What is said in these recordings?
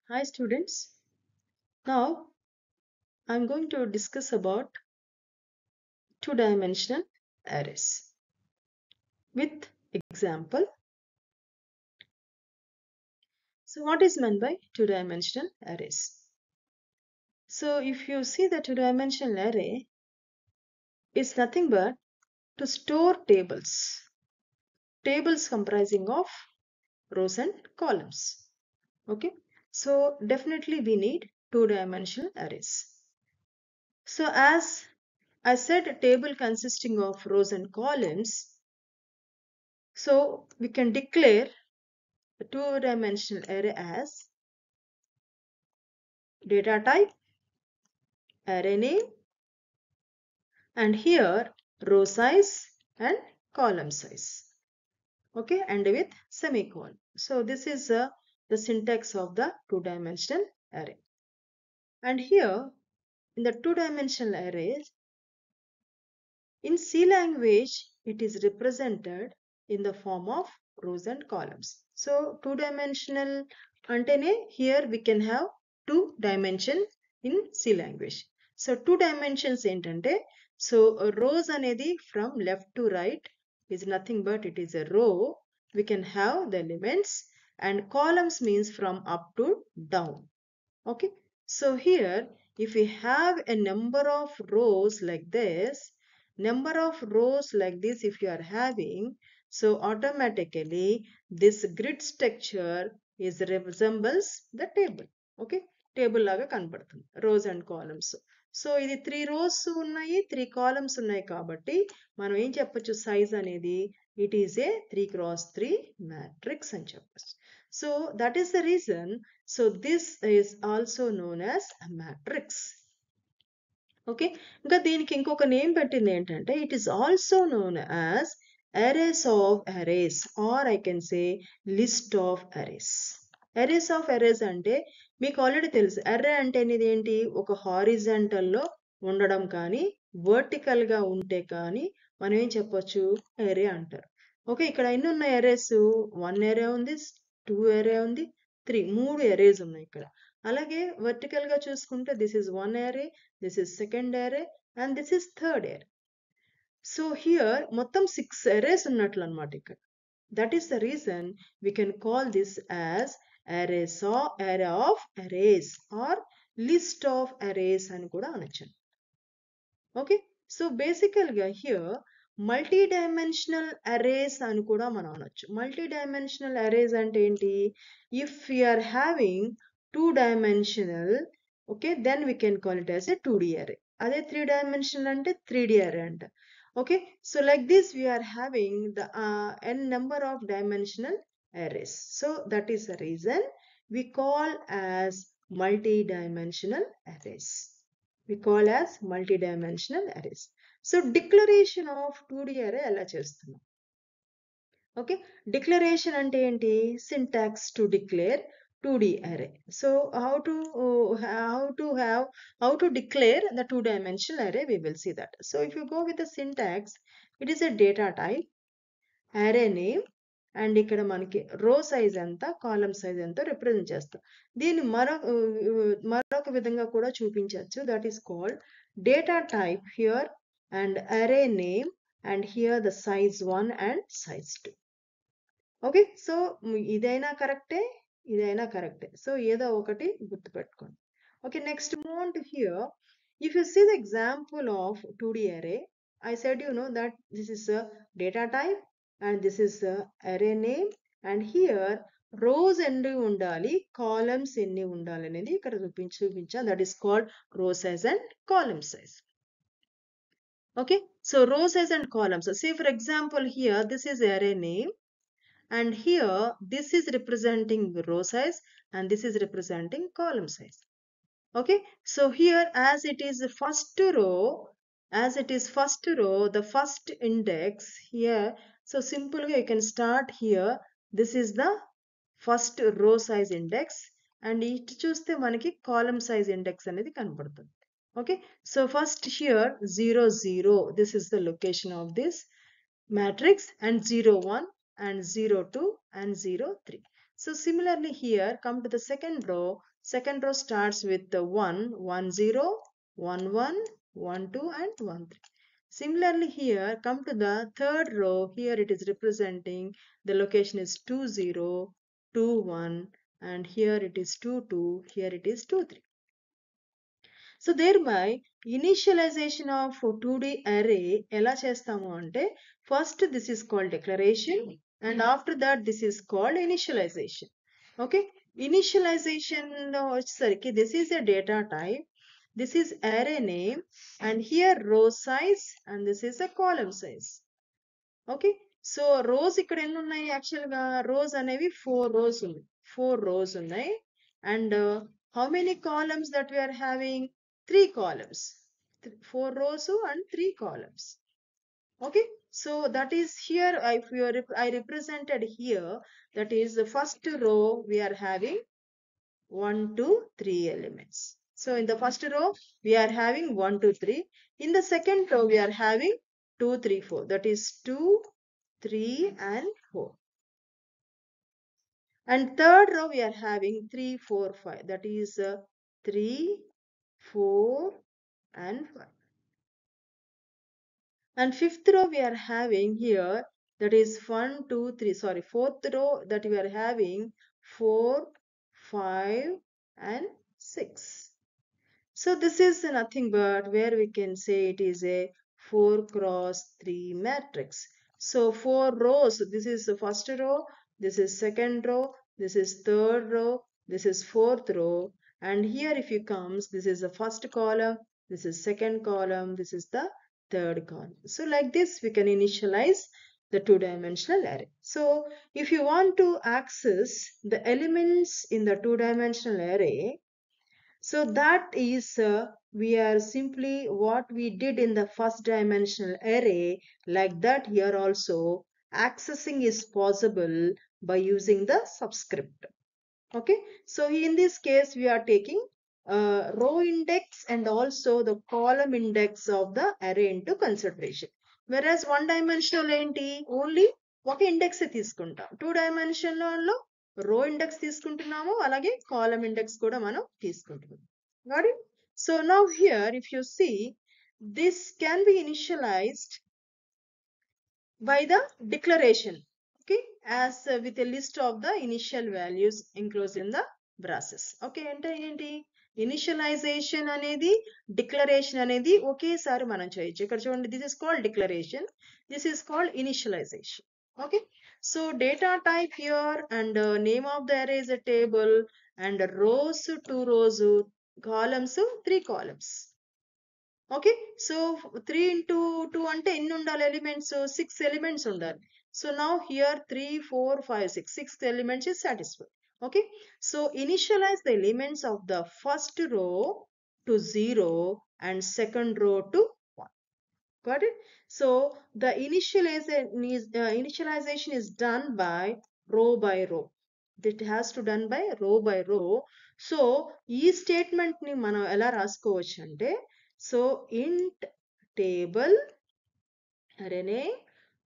Hi students. Now I'm going to discuss about two-dimensional arrays with example. So what is meant by two-dimensional arrays? So if you see the two-dimensional array is nothing but to store tables. Tables comprising of rows and columns. Okay. So definitely we need two-dimensional arrays. So as I said, a table consisting of rows and columns. So we can declare the two-dimensional array as data type, array name, and here row size and column size. Okay, and with semicolon. So this is the syntax of the two-dimensional array. And here in the two-dimensional arrays, in C language, it is represented in the form of rows and columns. So two-dimensional antenne, here we can have two dimensions in C language. So two dimensions entante. So rows anedi from left to right is nothing but it is a row. We can have the elements, and columns means from up to down. Okay. So here if we have a number of rows like this, if you are having, so automatically this grid structure is resembles the table. Okay, table laga కనబడుతుంది, rows and columns. So ఇది 3 rows ఉన్నాయి, 3 columns ఉన్నాయి కాబట్టి మనం ఏం చెప్పొచ్చు, size అనేది it is a 3x3 matrix అని చెప్పొచ్చు. So that is the reason. So this is also known as a matrix. Okay, ఇంకా దీనికి ఇంకొక నేమ్ పెట్టింది ఏంటంటే it is also known as arrays of arrays, or I can say list of arrays. Arrays of arrays అంటే మీకు already తెలుసు, array అంటే అనేది ఏంటి, ఒక హారిజాంటల్ లో ఉండడం కానీ వర్టికల్ గా ఉంటే కానీ మనం ఏం చెప్పొచ్చు, array అంటారు. ఓకే, ఇక్కడ ఎన్ని ఉన్నాయి arrays, 1 array ఉంది, 2 array ఉంది, 3 arrays ఉన్నాయి ఇక్కడ. అలాగే వర్టికల్ గా చూసుకుంటే this is 1 array, this is second array, and this is third array. So here మొత్తం 6 arrays ఉన్నట్లు అన్నమాట ఇక్కడ. That is the reason we can call this as array of arrays or list of arrays అని కూడా అనొచ్చు. Okay, so basically here multi-dimensional arrays అని కూడా మనం అనొచ్చు. Multi-dimensional arrays అంటే ఏంటి, if we are having two-dimensional, okay, then we can call it as a 2D array. అదే 3-dimensional అంటే 3D array అంట. Okay, so like this we are having the n number of dimensional arrays. So that is the reason we call as multi-dimensional arrays. We call as multi-dimensional arrays. So declaration of 2D array ఎలా చేస్తున్నాం. Okay, declaration అంటే ఏంటి, syntax to declare 2D array. So how to declare the two-dimensional array, we will see that. So if you go with the syntax, it is a data type, array name, and ఇక్కడ మనకి row size ఎంత, column size ఎంత represent చేస్తాం. దీన్ని మరొక విధంగా కూడా చూపించవచ్చు. That is called data type here and array name and here the size 1 and size 2. Okay, so ఇదైనా కరెక్టే, ఇదైనా కరెక్టే. సో ఏదో ఒకటి గుర్తుపెట్టుకోండి. Okay, next move on to here. If you see the example of 2D array, I said that this is a data type and this is the array name, and here rows ఎన్ని ఉండాలి, columns ఎన్ని ఉండాలి అనేది ఇక్కడ చూపించా. That is called row size and column size. Okay, so row size and columns. So say for example here this is array name, and here this is representing row size and this is representing column size. Okay, so here as it is first row, the first index here, so simply you can start here. This is the first row size index, and it చూస్తే మనకి column size index అనేది కనబడుతుంది. Okay, so first here 0 0, this is the location of this matrix, and 0 1 and 0 2 and 0 3. So similarly here, come to the second row. Second row starts with the 1, 1, 0, 1, 1, 1, 2 and 1, 3. Similarly here, come to the third row. Here it is representing the location is 2, 0, 2, 1 and here it is 2, 2, here it is 2, 3. So thereby initialization of 2D array ఎలా చేస్తాము అంటే first this is called declaration and after that this is called initialization. Okay, initialization లో వచ్చేసరికి this is a data type, this is array name and here row size and this is a column size. Okay, so rows ఇక్కడ ఎన్ని ఉన్నాయి actual గా rows అనేవి 4 rows ఉన్నాయి, 4 rows ఉన్నాయి and how many columns that we are having? 3 columns, 4 rows and 3 columns. Okay, so that is here I represented here, that is the first row we are having 1 2 3 elements. So in the first row we are having 1 2 3, in the second row we are having 2 3 4, that is 2 3 and 4, and third row we are having 3 4 5, that is 3 4 and 5, and fifth row we are having here, that is 1 2 3, sorry, fourth row that we are having 4 5 and 6. So this is nothing but where we can say it is a 4 cross 3 matrix. So 4 rows, this is the first row, this is second row, this is third row, this is fourth row, and here if you comes, this is the first column, this is second column, this is the third column. So like this we can initialize the two-dimensional array. So if you want to access the elements in the two-dimensional array, so that is we are simply what we did in the first dimensional array, like that here also accessing is possible by using the subscript. Okay, so in this case we are taking row index and also the column index of the array into consideration. Whereas one dimensional ఏంటి only ఒక index తీసుకుంటాం, two dimensional లో రో index తీసుకుంటున్నాము, అలాగే column index కూడా మనం తీసుకుంటున్నాం. Got it? So now here if you see, this can be initialized by the declaration, okay, as with a list of the initial values enclosed in the braces. Okay, అంటే ఏంటి initialisation అనేది declaration అనేది ఒకేసారి మనం చేయొచ్చు. ఇక్కడ చూడండి, this is called declaration, this is called initialization. Okay, so data type here and name of the array is a table and rows 2 rows, columns 3 columns. Okay, so 3 into 2 అంటే ఎన్ని ఉండాలి ఎలిమెంట్స్? 6 ఎలిమెంట్స్ ఉండాలి. So now here 3 4 5 6, 6th element is satisfied. Okay, so initialize the elements of the first row to 0 and second row to 1. Got it? So the initialization is done by row by row. It has to done by row by row. So ఈ statement ని మనం ఎలా రాసుకోవచ్చు అంటే, so int table array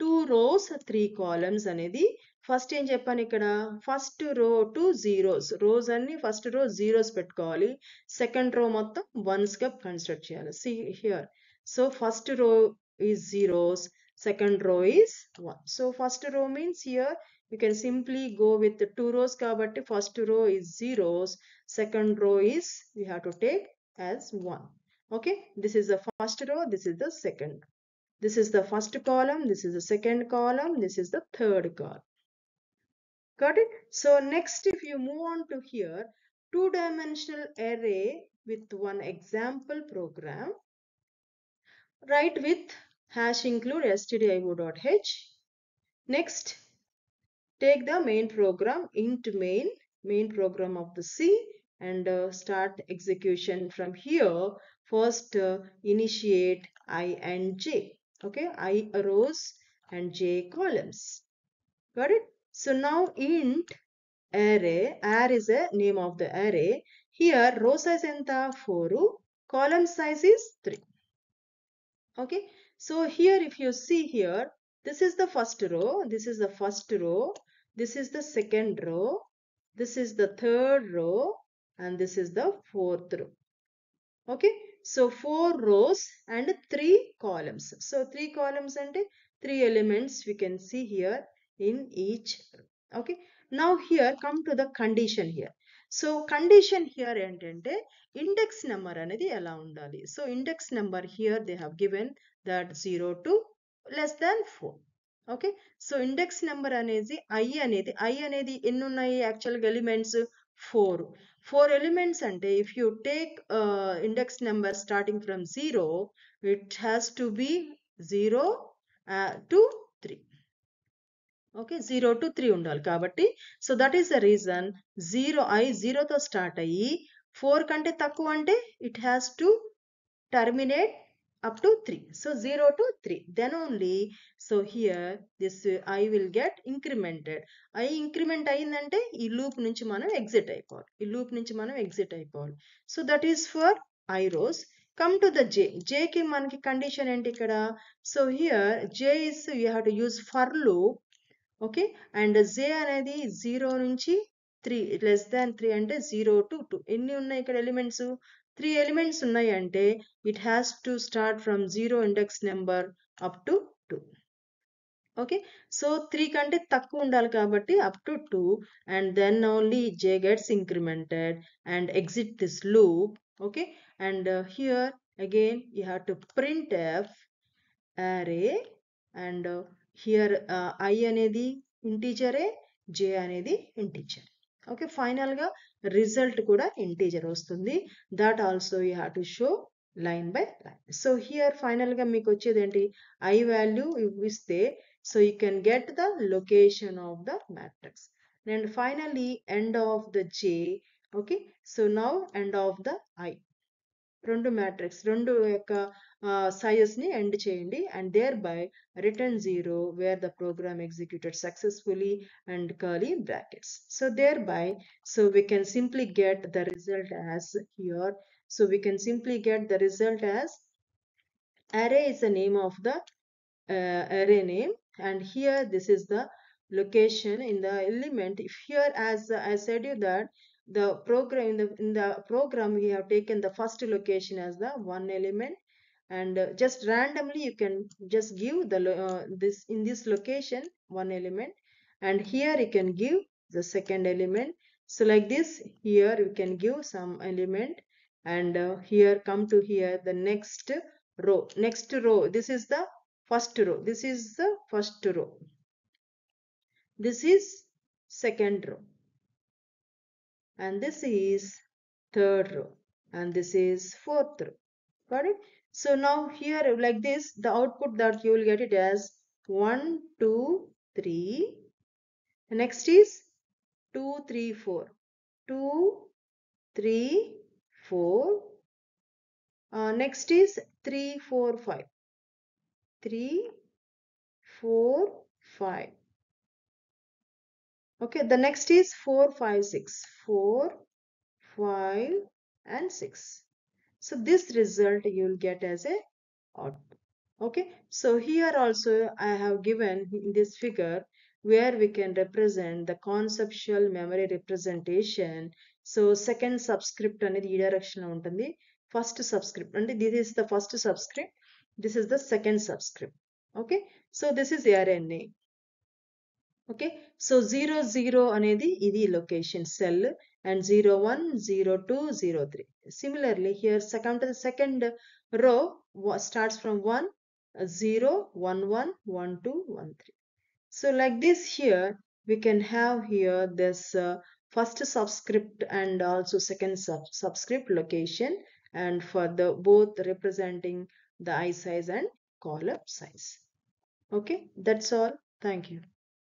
2 rows 3 columns అనేది first ఏం చెప్పాను ఇక్కడ, first row to zeros, rows అన్ని ఫస్ట్ రో జీరోస్ పెట్టుకోవాలి, సెకండ్ రో మొత్తం వన్స్ గా కన్సిడర్ చేయాలి. See here, so first row is zeros, second row is 1. So first row means here you can simply go with the 2 rows kabatti first row is zeros, second row is we have to take as 1. Okay, this is the first row, this is the second, this is the first column, this is the second column, this is the third column. Got it? So next if you move on to here, two-dimensional array with one example program, write with hash include stdio.h. Next, take the main program int main program of the C and start execution from here. First initiate I and j. Okay, I rows and j columns. Got it? So now int array, array is a name of the array. Here row size enta 4, column size is 3. Okay, so here if you see here, this is the first row, this is the first row, this is the second row, This is the third row and this is the fourth row. Okay, so 4 rows and 3 columns. So 3 columns and 3 elements we can see here in each row. Okay, now here come to the condition here. So condition here ఏంటంటే index number అనేది ఎలా ఉండాలి. So index number here they have given that 0 to less than 4. Okay, so index number అనేది I అనేది ఎన్ని ఉన్నాయి యాక్చువల్గా elements 4. 4 elements ante if you take index number starting from 0, it has to be 0 to 3. Okay, 0 to 3 undali kabatti, so that is the reason 0 తో start అయ్యి 4 కంటే తక్కువ అంటే it has to terminate up to 3. So 0 to 3. Then only, so here this I will get incremented. I increment అయిందంటే ఈ loop నుంచి మనం exit అయిపోవాలి. ఈ లూప్ నుంచి మనం ఎగ్జిట్ అయిపోవాలి. So that is for I rows. Come to the J. J కి మనకి కండిషన్ ఏంటి ఇక్కడ? So here J is you have to use for loop. Okay, and J అనేది 0 నుంచి 3 less than 3 అంటే 0 to 2. ఎన్ని ఉన్నాయి ఇక్కడ ఎలిమెంట్స్? 3 ఎలిమెంట్స్ ఉన్నాయి అంటే it has to start from 0 index number up to 2. Okay, so 3 కంటే తక్కువ ఉండాలి కాబట్టి up to 2, and then only J gets incremented and exit this loop. Okay, and here again you have to printf array, and here I అనేది ఇంటీజరే, J అనేది integer. Okay, final గా result కూడా integer వస్తుంది. That also you have to show line by line. So here final గా మీకు వచ్చేది ఏంటి? I వాల్యూ ఇస్తే so you can get the location of the matrix. And finally end of the J. Okay, so now end of the I. రెండు matrix రెండు యొక్క sizes ని end చేయండి, and there by return 0 wear the program executed successfully and curly brackets. So there by so we can simply get the result as here. So we can simply get the result as array is the name of the array name, and here this is the location in the element. If here, as I said you that the program in the program we have taken the first location as the one element, and just randomly you can just give the this in this location one element, and here you can give the second element. So like this, here you can give some element, and here come to here the next row. This is the first row, this is the first row, this is second row, and this is third row, and this is fourth row. Got it? So now here like this, the output that you will get it as 1 2 3. Next is 2 3 4, 2 3 4. Next is 3 4 5, 3 4 5. Okay, the next is 4 5 6, 4 5 and 6. So this result you will get as a output. Okay, so here also I have given in this figure where we can represent the conceptual memory representation. So second subscript అనేది ఈ direction లో ఉంటుంది, first subscript అంటే this is the first subscript, this is the second subscript. Okay, so this is array name. Okay, so 0 0 అనేది ఇది location cell, and 0 1 0 2 0 3. Similarly here come to the second row starts from 1 0 1 1 1 2 1 3. So like this here we can have here this first subscript and also second subscript location, and for the both representing the I size and column size. Okay, that's all. Thank you.